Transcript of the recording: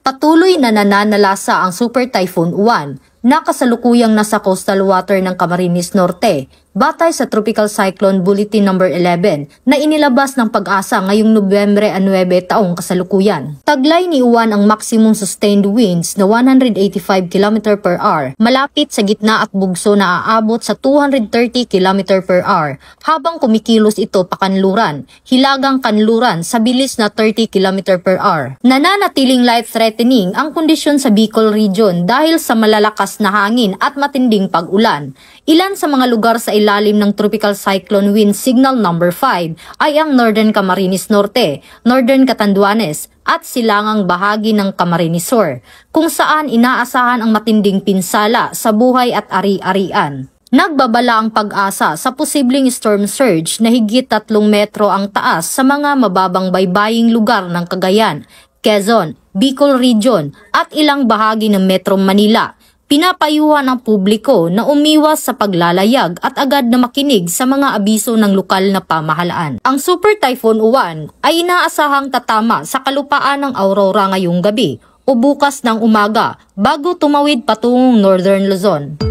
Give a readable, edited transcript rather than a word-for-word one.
Patuloy na nananalasa ang Super Typhoon Uwan na kasalukuyang nasa coastal water ng Camarines Norte, batay sa Tropical Cyclone Bulletin No. 11 na inilabas ng Pag-asa ngayong Nobyembre 9 taong kasalukuyan. Taglay ni Uwan ang maximum sustained winds na 185 km per hour, malapit sa gitna at bugso na aabot sa 230 km per hour, habang kumikilos ito pakanluran, hilagang kanluran sa bilis na 30 km per hour. Nananatiling life-threatening ang kondisyon sa Bicol Region dahil sa malalakas na hangin at matinding pag-ulan. Ilan sa mga lugar sa ilalim ng Tropical Cyclone Wind Signal No. 5 ay ang Northern Camarines Norte, Northern Catanduanes at silangang bahagi ng Camarines Sur, kung saan inaasahan ang matinding pinsala sa buhay at ari-arian. Nagbabala ang Pag-asa sa posibleng storm surge na higit 3 metro ang taas sa mga mababang baybaying lugar ng Cagayan, Quezon, Bicol Region at ilang bahagi ng Metro Manila. Pinapayuhan ang publiko na umiwas sa paglalayag at agad na makinig sa mga abiso ng lokal na pamahalaan. Ang Super Typhoon Uwan ay inaasahang tatama sa kalupaan ng Aurora ngayong gabi o bukas ng umaga bago tumawid patungong Northern Luzon.